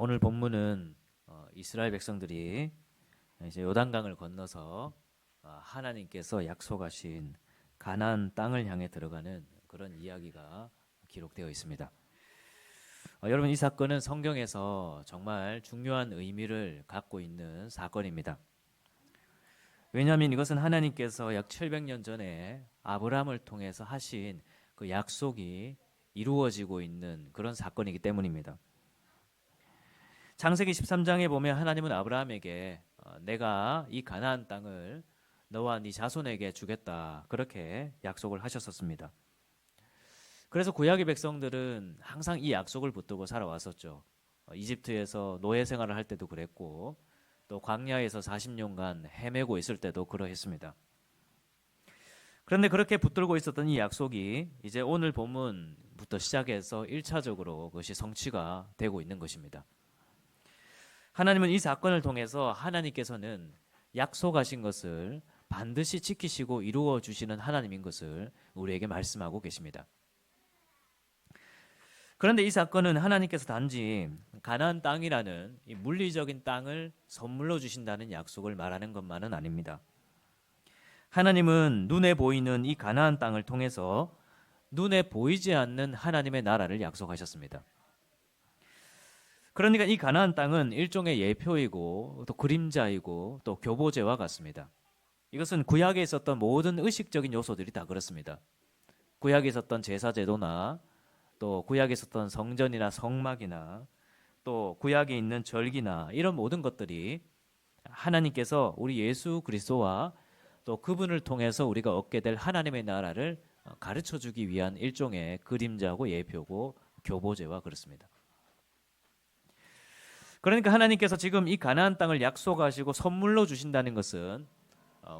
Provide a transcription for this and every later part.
오늘 본문은 이스라엘 백성들이 이제 요단강을 건너서 하나님께서 약속하신 가나안 땅을 향해 들어가는 그런 이야기가 기록되어 있습니다. 여러분, 이 사건은 성경에서 정말 중요한 의미를 갖고 있는 사건입니다. 왜냐하면 이것은 하나님께서 약 700년 전에 아브라함을 통해서 하신 그 약속이 이루어지고 있는 그런 사건이기 때문입니다. 창세기 13장에 보면 하나님은 아브라함에게 내가 이 가나안 땅을 너와 네 자손에게 주겠다, 그렇게 약속을 하셨었습니다. 그래서 구약의 백성들은 항상 이 약속을 붙들고 살아왔었죠. 이집트에서 노예 생활을 할 때도 그랬고, 또 광야에서 40년간 헤매고 있을 때도 그러했습니다. 그런데 그렇게 붙들고 있었던 이 약속이 이제 오늘 본문부터 시작해서 1차적으로 그것이 성취가 되고 있는 것입니다. 하나님은 이 사건을 통해서 하나님께서는 약속하신 것을 반드시 지키시고 이루어 주시는 하나님인 것을 우리에게 말씀하고 계십니다. 그런데 이 사건은 하나님께서 단지 가나안 땅이라는 이 물리적인 땅을 선물로 주신다는 약속을 말하는 것만은 아닙니다. 하나님은 눈에 보이는 이 가나안 땅을 통해서 눈에 보이지 않는 하나님의 나라를 약속하셨습니다. 그러니까 이 가나안 땅은 일종의 예표이고 또 그림자이고 또 교보제와 같습니다. 이것은 구약에 있었던 모든 의식적인 요소들이 다 그렇습니다. 구약에 있었던 제사제도나 또 구약에 있었던 성전이나 성막이나 또 구약에 있는 절기나 이런 모든 것들이 하나님께서 우리 예수 그리스도와 또 그분을 통해서 우리가 얻게 될 하나님의 나라를 가르쳐 주기 위한 일종의 그림자고 예표고 교보제와 그렇습니다. 그러니까 하나님께서 지금 이 가나안 땅을 약속하시고 선물로 주신다는 것은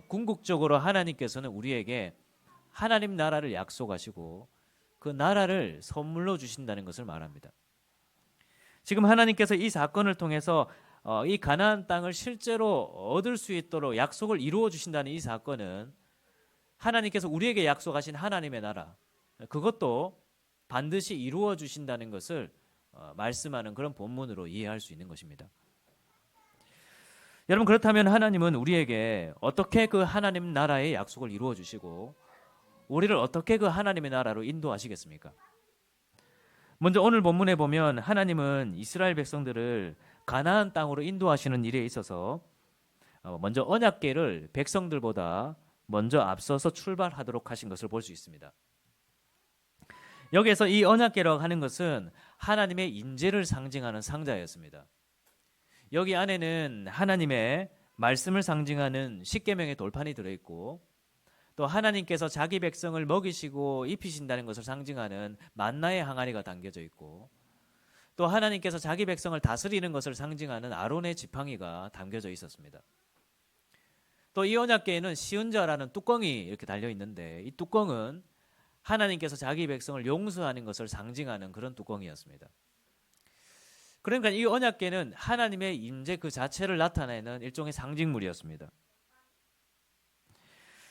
궁극적으로 하나님께서는 우리에게 하나님 나라를 약속하시고 그 나라를 선물로 주신다는 것을 말합니다. 지금 하나님께서 이 사건을 통해서 이 가나안 땅을 실제로 얻을 수 있도록 약속을 이루어 주신다는 이 사건은 하나님께서 우리에게 약속하신 하나님의 나라, 그것도 반드시 이루어 주신다는 것을 말씀하는 그런 본문으로 이해할 수 있는 것입니다. 여러분, 그렇다면 하나님은 우리에게 어떻게 그 하나님 나라의 약속을 이루어 주시고 우리를 어떻게 그 하나님의 나라로 인도하시겠습니까? 먼저 오늘 본문에 보면 하나님은 이스라엘 백성들을 가나안 땅으로 인도하시는 일에 있어서 먼저 언약궤를 백성들보다 먼저 앞서서 출발하도록 하신 것을 볼 수 있습니다. 여기에서 이 언약궤라고 하는 것은 하나님의 인재를 상징하는 상자였습니다. 여기 안에는 하나님의 말씀을 상징하는 십계명의 돌판이 들어있고 또 하나님께서 자기 백성을 먹이시고 입히신다는 것을 상징하는 만나의 항아리가 담겨져 있고 또 하나님께서 자기 백성을 다스리는 것을 상징하는 아론의 지팡이가 담겨져 있었습니다. 또 이 언약궤에는 시은자라는 뚜껑이 이렇게 달려 있는데 이 뚜껑은 하나님께서 자기 백성을 용서하는 것을 상징하는 그런 뚜껑이었습니다. 그러니까 이 언약궤는 하나님의 임재 그 자체를 나타내는 일종의 상징물이었습니다.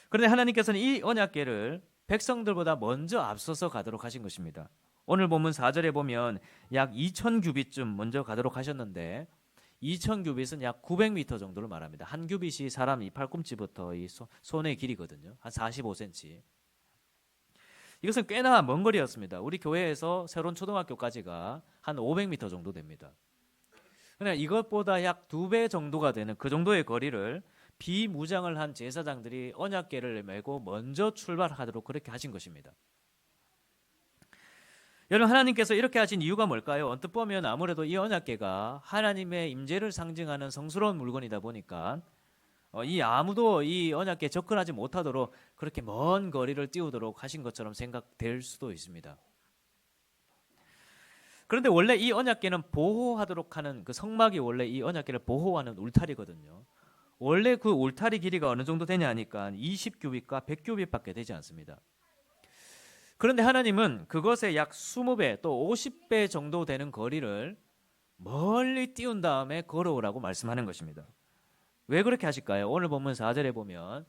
그런데 하나님께서는 이 언약궤를 백성들보다 먼저 앞서서 가도록 하신 것입니다. 오늘 본문 4절에 보면 약 2000규빗쯤 먼저 가도록 하셨는데 2000규빗은 약 900m 정도를 말합니다. 한 규빗이 사람 이 팔꿈치부터 이 손의 길이거든요. 한 45cm. 이것은 꽤나 먼 거리였습니다. 우리 교회에서 새로운 초등학교까지가 한 500m 정도 됩니다. 그러니까 이것보다 약 2배 정도가 되는 그 정도의 거리를 비무장을 한 제사장들이 언약궤를 메고 먼저 출발하도록 그렇게 하신 것입니다. 여러분, 하나님께서 이렇게 하신 이유가 뭘까요? 언뜻 보면 아무래도 이 언약궤가 하나님의 임재를 상징하는 성스러운 물건이다 보니까 이 아무도 이 언약궤에 접근하지 못하도록 그렇게 먼 거리를 띄우도록 하신 것처럼 생각될 수도 있습니다. 그런데 원래 이 언약궤는 보호하도록 하는 그 성막이 원래 이 언약궤를 보호하는 울타리거든요. 원래 그 울타리 길이가 어느 정도 되냐 하니까 20규빗과 100규빗밖에 되지 않습니다. 그런데 하나님은 그것의 약 20배 또 50배 정도 되는 거리를 멀리 띄운 다음에 걸어오라고 말씀하는 것입니다. 왜 그렇게 하실까요? 오늘 본문 4절에 보면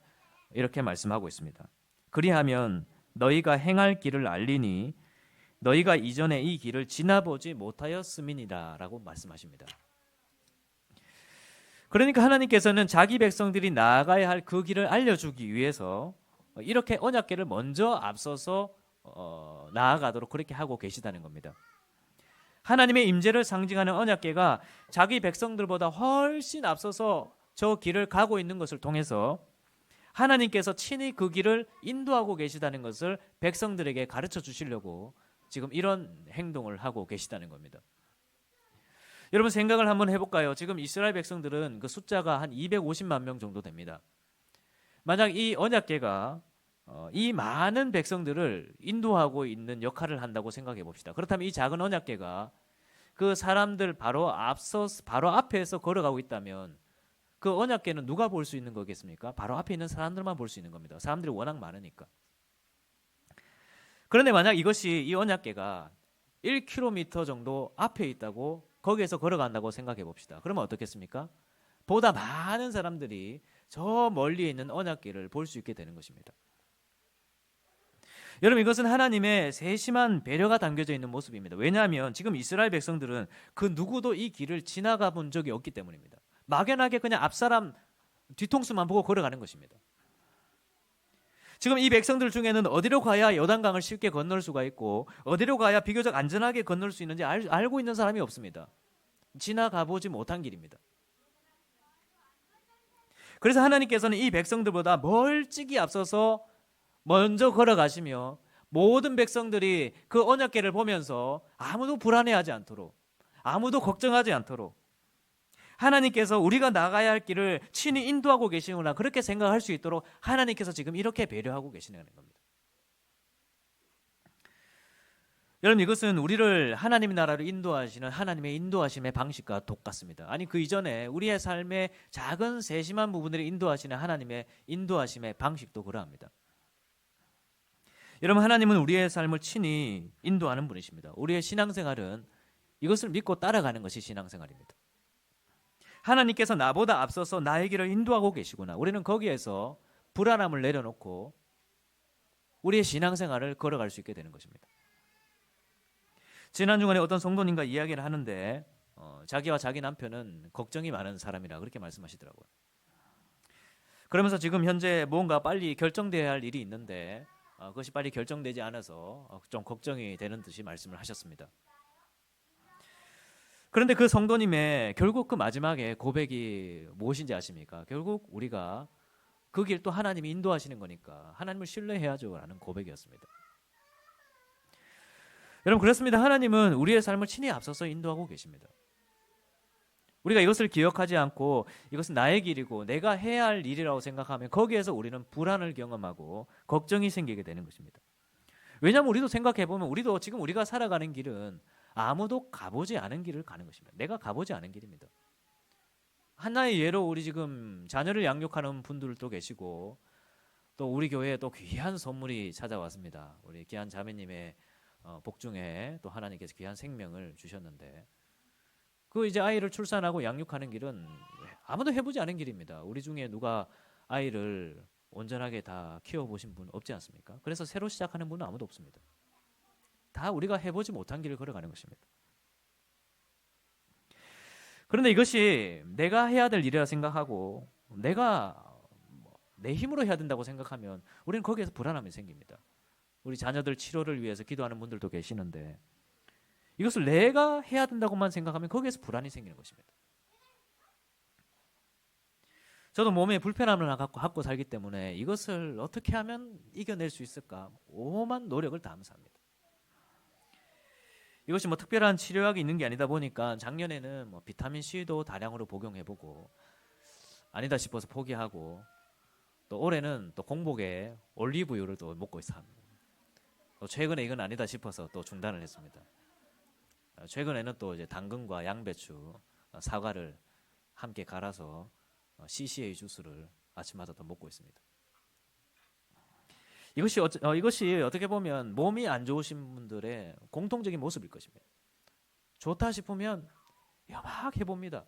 이렇게 말씀하고 있습니다. 그리하면 너희가 행할 길을 알리니 너희가 이전에 이 길을 지나보지 못하였음이니라 라고 말씀하십니다. 그러니까 하나님께서는 자기 백성들이 나아가야 할 그 길을 알려주기 위해서 이렇게 언약궤를 먼저 앞서서 나아가도록 그렇게 하고 계시다는 겁니다. 하나님의 임재를 상징하는 언약궤가 자기 백성들보다 훨씬 앞서서 저 길을 가고 있는 것을 통해서 하나님께서 친히 그 길을 인도하고 계시다는 것을 백성들에게 가르쳐 주시려고 지금 이런 행동을 하고 계시다는 겁니다. 여러분 생각을 한번 해볼까요? 지금 이스라엘 백성들은 그 숫자가 한 250만 명 정도 됩니다. 만약 이 언약궤가 이 많은 백성들을 인도하고 있는 역할을 한다고 생각해 봅시다. 그렇다면 이 작은 언약궤가 그 사람들 바로 앞에서 걸어가고 있다면 그 언약궤는 누가 볼 수 있는 거겠습니까? 바로 앞에 있는 사람들만 볼 수 있는 겁니다. 사람들이 워낙 많으니까. 그런데 만약 이 언약궤가 1km 정도 앞에 있다고 거기에서 걸어간다고 생각해 봅시다. 그러면 어떻겠습니까? 보다 많은 사람들이 저 멀리에 있는 언약궤를 볼 수 있게 되는 것입니다. 여러분 이것은 하나님의 세심한 배려가 담겨져 있는 모습입니다. 왜냐하면 지금 이스라엘 백성들은 그 누구도 이 길을 지나가 본 적이 없기 때문입니다. 막연하게 그냥 앞사람 뒤통수만 보고 걸어가는 것입니다. 지금 이 백성들 중에는 어디로 가야 요단강을 쉽게 건널 수가 있고 어디로 가야 비교적 안전하게 건널 수 있는지 알고 있는 사람이 없습니다. 지나가 보지 못한 길입니다. 그래서 하나님께서는 이 백성들보다 멀찍이 앞서서 먼저 걸어가시며 모든 백성들이 그 언약궤를 보면서 아무도 불안해하지 않도록 아무도 걱정하지 않도록 하나님께서 우리가 나가야 할 길을 친히 인도하고 계시구나 그렇게 생각할 수 있도록 하나님께서 지금 이렇게 배려하고 계시는 겁니다. 여러분 이것은 우리를 하나님의 나라로 인도하시는 하나님의 인도하심의 방식과 똑같습니다. 아니 그 이전에 우리의 삶의 작은 세심한 부분들을 인도하시는 하나님의 인도하심의 방식도 그러합니다. 여러분 하나님은 우리의 삶을 친히 인도하는 분이십니다. 우리의 신앙생활은 이것을 믿고 따라가는 것이 신앙생활입니다. 하나님께서 나보다 앞서서 나의 길을 인도하고 계시구나. 우리는 거기에서 불안함을 내려놓고 우리의 신앙생활을 걸어갈 수 있게 되는 것입니다. 지난 주간에 어떤 성도님과 이야기를 하는데 자기와 자기 남편은 걱정이 많은 사람이라 그렇게 말씀하시더라고요. 그러면서 지금 현재 뭔가 빨리 결정돼야 할 일이 있는데 그것이 빨리 결정되지 않아서 좀 걱정이 되는 듯이 말씀을 하셨습니다. 그런데 그 성도님의 결국 그 마지막에 고백이 무엇인지 아십니까? 결국 우리가 그 길 또 하나님이 인도하시는 거니까 하나님을 신뢰해야죠 라는 고백이었습니다. 여러분 그렇습니다. 하나님은 우리의 삶을 친히 앞서서 인도하고 계십니다. 우리가 이것을 기억하지 않고 이것은 나의 길이고 내가 해야 할 일이라고 생각하면 거기에서 우리는 불안을 경험하고 걱정이 생기게 되는 것입니다. 왜냐하면 우리도 생각해보면 우리도 지금 우리가 살아가는 길은 아무도 가보지 않은 길을 가는 것입니다. 내가 가보지 않은 길입니다. 하나의 예로 우리 지금 자녀를 양육하는 분들도 계시고 또 우리 교회에 또 귀한 선물이 찾아왔습니다. 우리 귀한 자매님의 복중에 또 하나님께서 귀한 생명을 주셨는데 그 이제 아이를 출산하고 양육하는 길은 아무도 해보지 않은 길입니다. 우리 중에 누가 아이를 온전하게 다 키워보신 분 없지 않습니까? 그래서 새로 시작하는 분은 아무도 없습니다. 다 우리가 해보지 못한 길을 걸어가는 것입니다. 그런데 이것이 내가 해야 될 일이라 생각하고 내가 내 힘으로 해야 된다고 생각하면 우리는 거기에서 불안함이 생깁니다. 우리 자녀들 치료를 위해서 기도하는 분들도 계시는데 이것을 내가 해야 된다고만 생각하면 거기에서 불안이 생기는 것입니다. 저도 몸에 불편함을 갖고 살기 때문에 이것을 어떻게 하면 이겨낼 수 있을까 오만 노력을 다하면서 합니다. 이것이 뭐 특별한 치료약이 있는 게 아니다 보니까 작년에는 뭐 비타민 C도 다량으로 복용해보고 아니다 싶어서 포기하고 또 올해는 또 공복에 올리브유를 또 먹고 있어요. 또 최근에 이건 아니다 싶어서 또 중단을 했습니다. 최근에는 또 이제 당근과 양배추, 사과를 함께 갈아서 CCA 주스를 아침마다 또 먹고 있습니다. 이것이 어떻게 보면 몸이 안 좋으신 분들의 공통적인 모습일 것입니다. 좋다 싶으면 막 해봅니다.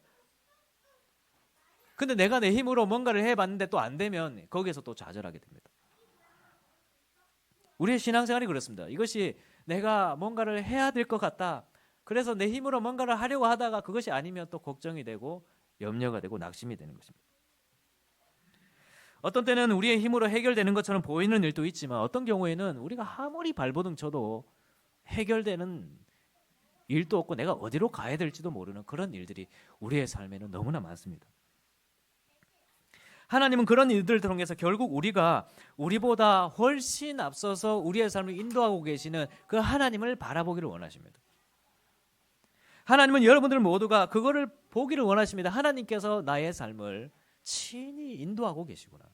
근데 내가 내 힘으로 뭔가를 해봤는데 또 안 되면 거기에서 또 좌절하게 됩니다. 우리의 신앙생활이 그렇습니다. 이것이 내가 뭔가를 해야 될 것 같다. 그래서 내 힘으로 뭔가를 하려고 하다가 그것이 아니면 또 걱정이 되고 염려가 되고 낙심이 되는 것입니다. 어떤 때는 우리의 힘으로 해결되는 것처럼 보이는 일도 있지만 어떤 경우에는 우리가 아무리 발버둥 쳐도 해결되는 일도 없고 내가 어디로 가야 될지도 모르는 그런 일들이 우리의 삶에는 너무나 많습니다. 하나님은 그런 일들을 통해서 결국 우리가 우리보다 훨씬 앞서서 우리의 삶을 인도하고 계시는 그 하나님을 바라보기를 원하십니다. 하나님은 여러분들 모두가 그거를 보기를 원하십니다. 하나님께서 나의 삶을 친히 인도하고 계시구나.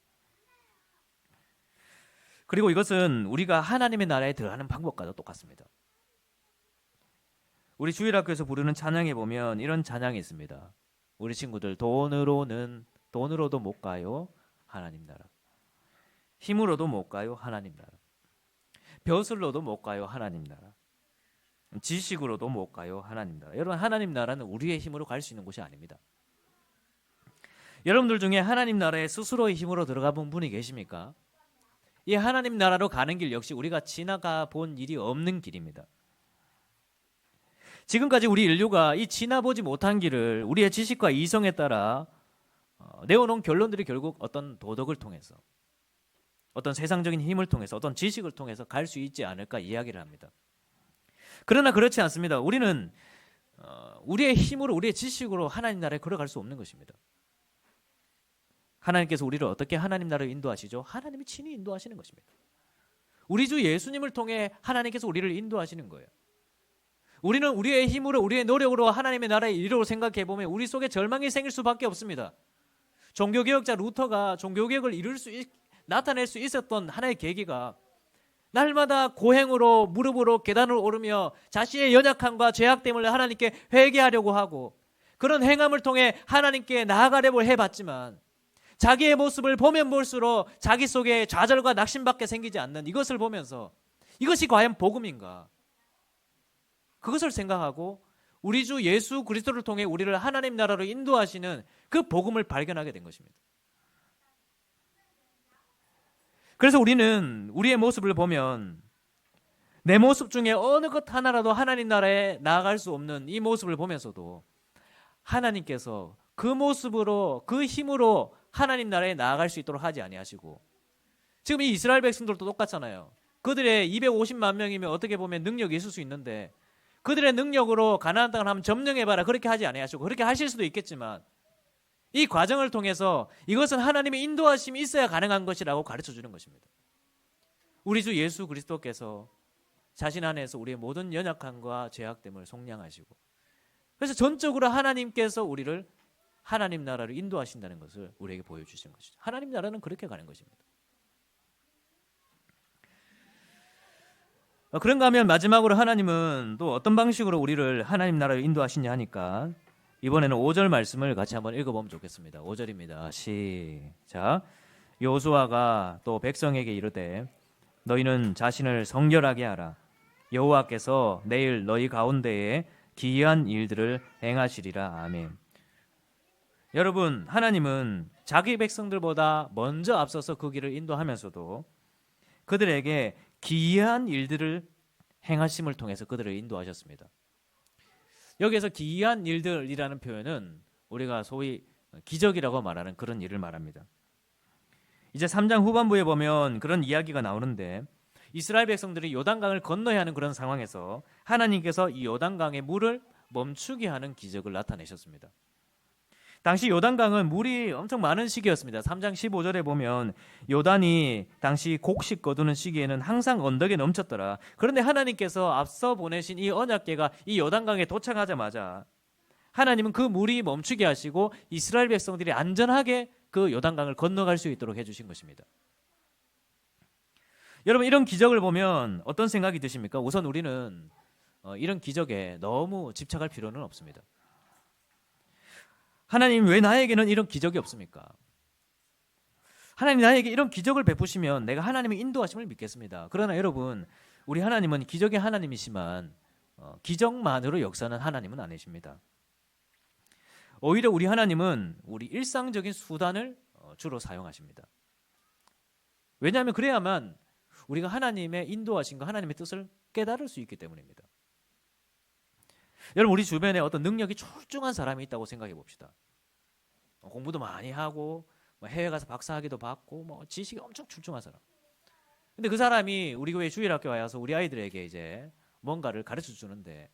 그리고 이것은 우리가 하나님의 나라에 들어가는 방법과도 똑같습니다. 우리 주일학교에서 부르는 찬양에 보면 이런 찬양이 있습니다. 우리 친구들 돈으로도 못 가요 하나님 나라. 힘으로도 못 가요 하나님 나라. 벼슬로도 못 가요 하나님 나라. 지식으로도 못 가요 하나님 나라. 여러분, 하나님 나라는 우리의 힘으로 갈 수 있는 곳이 아닙니다. 여러분들 중에 하나님 나라에 스스로의 힘으로 들어가 본 분이 계십니까? 이 하나님 나라로 가는 길 역시 우리가 지나가 본 일이 없는 길입니다. 지금까지 우리 인류가 이 지나보지 못한 길을 우리의 지식과 이성에 따라 내어놓은 결론들이 결국 어떤 도덕을 통해서, 어떤 세상적인 힘을 통해서, 어떤 지식을 통해서 갈 수 있지 않을까 이야기를 합니다. 그러나 그렇지 않습니다. 우리는 우리의 힘으로, 우리의 지식으로 하나님 나라에 걸어갈 수 없는 것입니다. 하나님께서 우리를 어떻게 하나님 나라로 인도하시죠? 하나님이 친히 인도하시는 것입니다. 우리 주 예수님을 통해 하나님께서 우리를 인도하시는 거예요. 우리는 우리의 힘으로, 우리의 노력으로 하나님의 나라에 이르려고 생각해보면 우리 속에 절망이 생길 수밖에 없습니다. 종교개혁자 루터가 종교개혁을 나타낼 수 있었던 하나의 계기가 날마다 고행으로 무릎으로 계단을 오르며 자신의 연약함과 죄악됨을 하나님께 회개하려고 하고 그런 행함을 통해 하나님께 나아가려고 해봤지만 자기의 모습을 보면 볼수록 자기 속에 좌절과 낙심밖에 생기지 않는 이것을 보면서 이것이 과연 복음인가? 그것을 생각하고 우리 주 예수 그리스도를 통해 우리를 하나님 나라로 인도하시는 그 복음을 발견하게 된 것입니다. 그래서 우리는 우리의 모습을 보면 내 모습 중에 어느 것 하나라도 하나님 나라에 나아갈 수 없는 이 모습을 보면서도 하나님께서 그 모습으로, 그 힘으로 하나님 나라에 나아갈 수 있도록 하지 아니하시고, 지금 이 이스라엘 백성들도 똑같잖아요. 그들의 250만 명이면 어떻게 보면 능력이 있을 수 있는데 그들의 능력으로 가나안 땅을 한번 점령해봐라 그렇게 하지 아니하시고, 그렇게 하실 수도 있겠지만 이 과정을 통해서 이것은 하나님의 인도하심이 있어야 가능한 것이라고 가르쳐주는 것입니다. 우리 주 예수 그리스도께서 자신 안에서 우리의 모든 연약함과 죄악됨을 속량하시고, 그래서 전적으로 하나님께서 우리를 하나님 나라로 인도하신다는 것을 우리에게 보여주신 것이죠. 하나님 나라는 그렇게 가는 것입니다. 그런가 하면 마지막으로 하나님은 또 어떤 방식으로 우리를 하나님 나라로 인도하시냐 하니까 이번에는 5절 말씀을 같이 한번 읽어보면 좋겠습니다. 5절입니다. 시작. 여호수아가 또 백성에게 이르되 너희는 자신을 성결하게 하라. 여호와께서 내일 너희 가운데에 기이한 일들을 행하시리라. 아멘. 여러분, 하나님은 자기 백성들보다 먼저 앞서서 그 길을 인도하면서도 그들에게 기이한 일들을 행하심을 통해서 그들을 인도하셨습니다. 여기에서 기이한 일들이라는 표현은 우리가 소위 기적이라고 말하는 그런 일을 말합니다. 이제 3장 후반부에 보면 그런 이야기가 나오는데 이스라엘 백성들이 요단강을 건너야 하는 그런 상황에서 하나님께서 이 요단강의 물을 멈추게 하는 기적을 나타내셨습니다. 당시 요단강은 물이 엄청 많은 시기였습니다. 3장 15절에 보면 요단이 당시 곡식 거두는 시기에는 항상 언덕에 넘쳤더라. 그런데 하나님께서 앞서 보내신 이 언약궤가 이 요단강에 도착하자마자 하나님은 그 물이 멈추게 하시고 이스라엘 백성들이 안전하게 그 요단강을 건너갈 수 있도록 해주신 것입니다. 여러분, 이런 기적을 보면 어떤 생각이 드십니까? 우선 우리는 이런 기적에 너무 집착할 필요는 없습니다. 하나님, 왜 나에게는 이런 기적이 없습니까? 하나님 나에게 이런 기적을 베푸시면 내가 하나님의 인도하심을 믿겠습니다. 그러나 여러분, 우리 하나님은 기적의 하나님이시만 기적만으로 역사하는 하나님은 아니십니다. 오히려 우리 하나님은 우리 일상적인 수단을 주로 사용하십니다. 왜냐하면 그래야만 우리가 하나님의 인도하심과 하나님의 뜻을 깨달을 수 있기 때문입니다. 여러분, 우리 주변에 어떤 능력이 출중한 사람이 있다고 생각해 봅시다. 공부도 많이 하고 해외 가서 박사학위도 받고 지식이 엄청 출중한 사람. 근데 그 사람이 우리 교회 주일학교 와서 우리 아이들에게 이제 뭔가를 가르쳐 주는데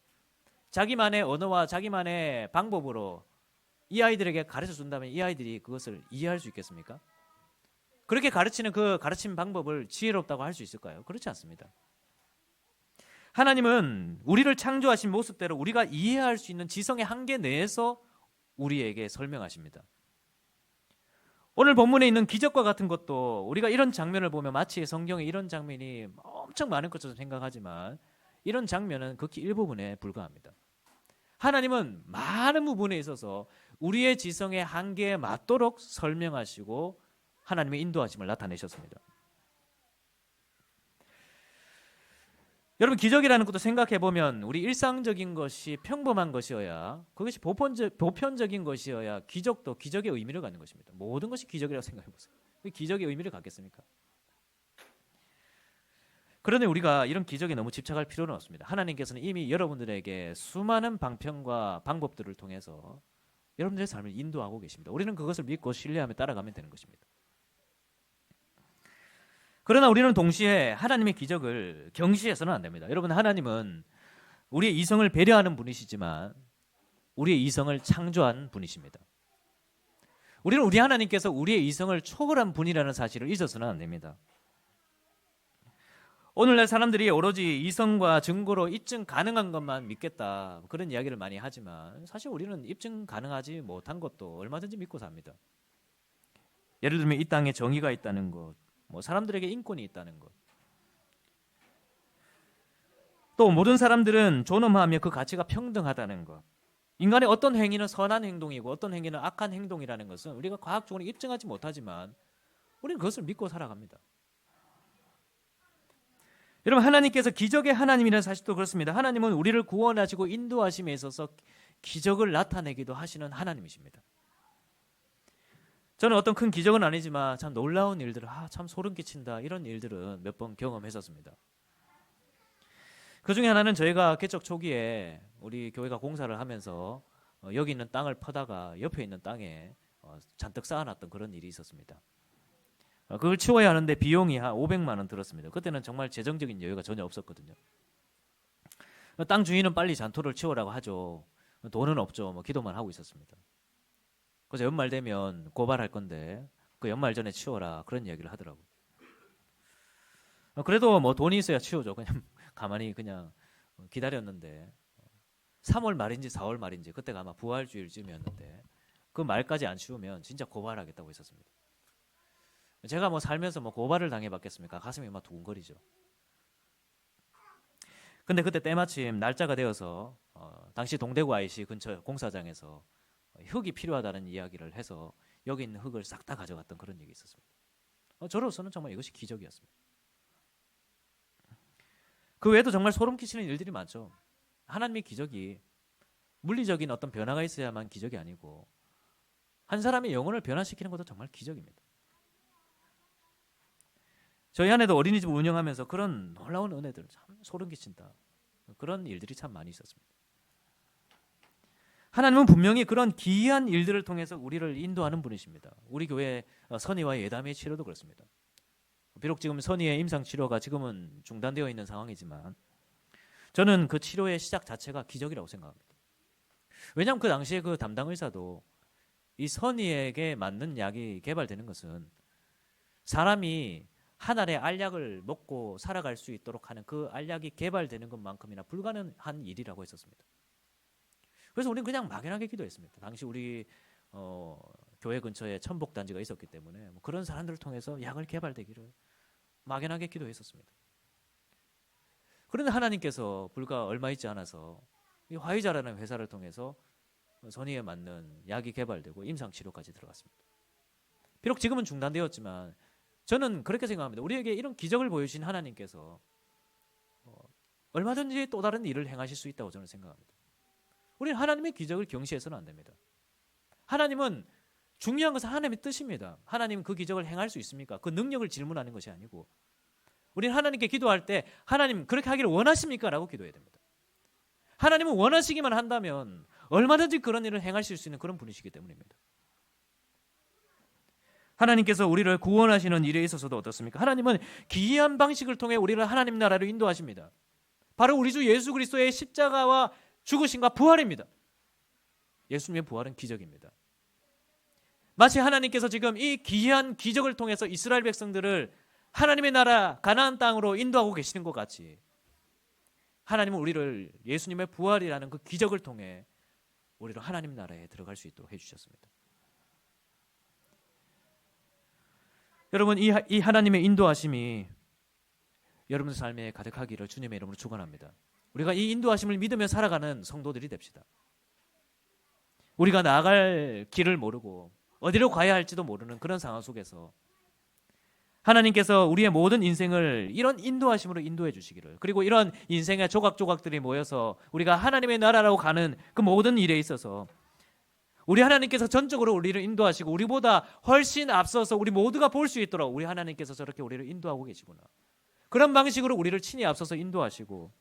자기만의 언어와 자기만의 방법으로 이 아이들에게 가르쳐 준다면 이 아이들이 그것을 이해할 수 있겠습니까? 그렇게 가르치는 그 가르침 방법을 지혜롭다고 할 수 있을까요? 그렇지 않습니다. 하나님은 우리를 창조하신 모습대로 우리가 이해할 수 있는 지성의 한계 내에서 우리에게 설명하십니다. 오늘 본문에 있는 기적과 같은 것도 우리가 이런 장면을 보면 마치 성경에 이런 장면이 엄청 많은 것처럼 생각하지만 이런 장면은 극히 일부분에 불과합니다. 하나님은 많은 부분에 있어서 우리의 지성의 한계에 맞도록 설명하시고 하나님의 인도하심을 나타내셨습니다. 여러분, 기적이라는 것도 생각해보면 우리 일상적인 것이 평범한 것이어야, 그것이 보편적인 것이어야 기적도 기적의 의미를 갖는 것입니다. 모든 것이 기적이라고 생각해보세요. 기적의 의미를 갖겠습니까? 그런데 우리가 이런 기적에 너무 집착할 필요는 없습니다. 하나님께서는 이미 여러분들에게 수많은 방편과 방법들을 통해서 여러분들의 삶을 인도하고 계십니다. 우리는 그것을 믿고 신뢰하며 따라가면 되는 것입니다. 그러나 우리는 동시에 하나님의 기적을 경시해서는 안 됩니다. 여러분, 하나님은 우리의 이성을 배려하는 분이시지만 우리의 이성을 창조한 분이십니다. 우리는 우리 하나님께서 우리의 이성을 초월한 분이라는 사실을 잊어서는 안 됩니다. 오늘날 사람들이 오로지 이성과 증거로 입증 가능한 것만 믿겠다, 그런 이야기를 많이 하지만 사실 우리는 입증 가능하지 못한 것도 얼마든지 믿고 삽니다. 예를 들면 이 땅에 정의가 있다는 것, 사람들에게 인권이 있다는 것, 또 모든 사람들은 존엄하며 그 가치가 평등하다는 것, 인간의 어떤 행위는 선한 행동이고 어떤 행위는 악한 행동이라는 것은 우리가 과학적으로 입증하지 못하지만 우리는 그것을 믿고 살아갑니다. 여러분, 하나님께서 기적의 하나님이라는 사실도 그렇습니다. 하나님은 우리를 구원하시고 인도하심에 있어서 기적을 나타내기도 하시는 하나님이십니다. 저는 어떤 큰 기적은 아니지만 참 놀라운 일들을 참 소름 끼친다, 이런 일들은 몇 번 경험했었습니다. 그 중에 하나는 저희가 개척 초기에 우리 교회가 공사를 하면서 여기 있는 땅을 퍼다가 옆에 있는 땅에 잔뜩 쌓아놨던 그런 일이 있었습니다. 그걸 치워야 하는데 비용이 한 500만 원 들었습니다. 그때는 정말 재정적인 여유가 전혀 없었거든요. 땅 주인은 빨리 잔토를 치우라고 하죠. 돈은 없죠. 기도만 하고 있었습니다. 그래서 연말 되면 고발할 건데 그 연말 전에 치워라, 그런 이야기를 하더라고요. 그래도 돈이 있어야 치우죠. 그냥 가만히 그냥 기다렸는데 3월 말인지 4월 말인지, 그때가 아마 부활주일쯤이었는데 그 말까지 안 치우면 진짜 고발하겠다고 했었습니다. 제가 살면서 고발을 당해봤겠습니까? 가슴이 막 두근거리죠. 근데 그때 때마침 날짜가 되어서 당시 동대구 IC 근처 공사장에서 흙이 필요하다는 이야기를 해서 여기 있는 흙을 싹 다 가져갔던 그런 일이 있었습니다. 저로서는 정말 이것이 기적이었습니다. 그 외에도 정말 소름 끼치는 일들이 많죠. 하나님의 기적이 물리적인 어떤 변화가 있어야만 기적이 아니고 한 사람의 영혼을 변화시키는 것도 정말 기적입니다. 저희 안에도 어린이집을 운영하면서 그런 놀라운 은혜들, 참 소름 끼친다, 그런 일들이 참 많이 있었습니다. 하나님은 분명히 그런 기이한 일들을 통해서 우리를 인도하는 분이십니다. 우리 교회 선의와 예담의 치료도 그렇습니다. 비록 지금 선의의 임상치료가 지금은 중단되어 있는 상황이지만 저는 그 치료의 시작 자체가 기적이라고 생각합니다. 왜냐하면 그 당시에 그 담당 의사도 이 선의에게 맞는 약이 개발되는 것은 사람이 한 알의 알약을 먹고 살아갈 수 있도록 하는 그 알약이 개발되는 것만큼이나 불가능한 일이라고 했었습니다. 그래서 우리는 그냥 막연하게 기도했습니다. 당시 우리 교회 근처에 천복단지가 있었기 때문에 그런 사람들을 통해서 약을 개발되기를 막연하게 기도했었습니다. 그런데 하나님께서 불과 얼마 있지 않아서 이 화이자라는 회사를 통해서 선의에 맞는 약이 개발되고 임상치료까지 들어갔습니다. 비록 지금은 중단되었지만 저는 그렇게 생각합니다. 우리에게 이런 기적을 보여주신 하나님께서 얼마든지 또 다른 일을 행하실 수 있다고 저는 생각합니다. 우리는 하나님의 기적을 경시해서는 안 됩니다. 하나님은, 중요한 것은 하나님의 뜻입니다. 하나님은 그 기적을 행할 수 있습니까? 그 능력을 질문하는 것이 아니고 우리는 하나님께 기도할 때 하나님 그렇게 하기를 원하십니까? 라고 기도해야 됩니다. 하나님은 원하시기만 한다면 얼마든지 그런 일을 행하실 수 있는 그런 분이시기 때문입니다. 하나님께서 우리를 구원하시는 일에 있어서도 어떻습니까? 하나님은 기이한 방식을 통해 우리를 하나님 나라로 인도하십니다. 바로 우리 주 예수 그리스도의 십자가와 죽으심과 부활입니다. 예수님의 부활은 기적입니다. 마치 하나님께서 지금 이 기이한 기적을 통해서 이스라엘 백성들을 하나님의 나라 가나안 땅으로 인도하고 계시는 것 같이 하나님은 우리를 예수님의 부활이라는 그 기적을 통해 우리를 하나님 나라에 들어갈 수 있도록 해주셨습니다. 여러분, 이 하나님의 인도하심이 여러분 삶에 가득하기를 주님의 이름으로 축원합니다. 우리가 이 인도하심을 믿으며 살아가는 성도들이 됩시다. 우리가 나아갈 길을 모르고 어디로 가야 할지도 모르는 그런 상황 속에서 하나님께서 우리의 모든 인생을 이런 인도하심으로 인도해 주시기를, 그리고 이런 인생의 조각조각들이 모여서 우리가 하나님의 나라라고 가는 그 모든 일에 있어서 우리 하나님께서 전적으로 우리를 인도하시고 우리보다 훨씬 앞서서 우리 모두가 볼 수 있도록 우리 하나님께서 저렇게 우리를 인도하고 계시구나, 그런 방식으로 우리를 친히 앞서서 인도하시고,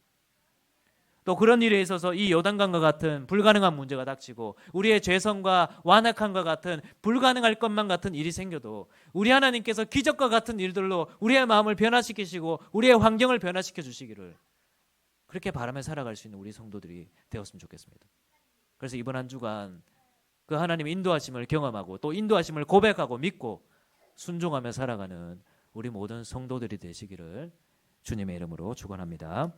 또 그런 일에 있어서 이 요단강과 같은 불가능한 문제가 닥치고 우리의 죄성과 완악함과 같은 불가능할 것만 같은 일이 생겨도 우리 하나님께서 기적과 같은 일들로 우리의 마음을 변화시키시고 우리의 환경을 변화시켜 주시기를, 그렇게 바라며 살아갈 수 있는 우리 성도들이 되었으면 좋겠습니다. 그래서 이번 한 주간 그 하나님의 인도하심을 경험하고 또 인도하심을 고백하고 믿고 순종하며 살아가는 우리 모든 성도들이 되시기를 주님의 이름으로 축원합니다.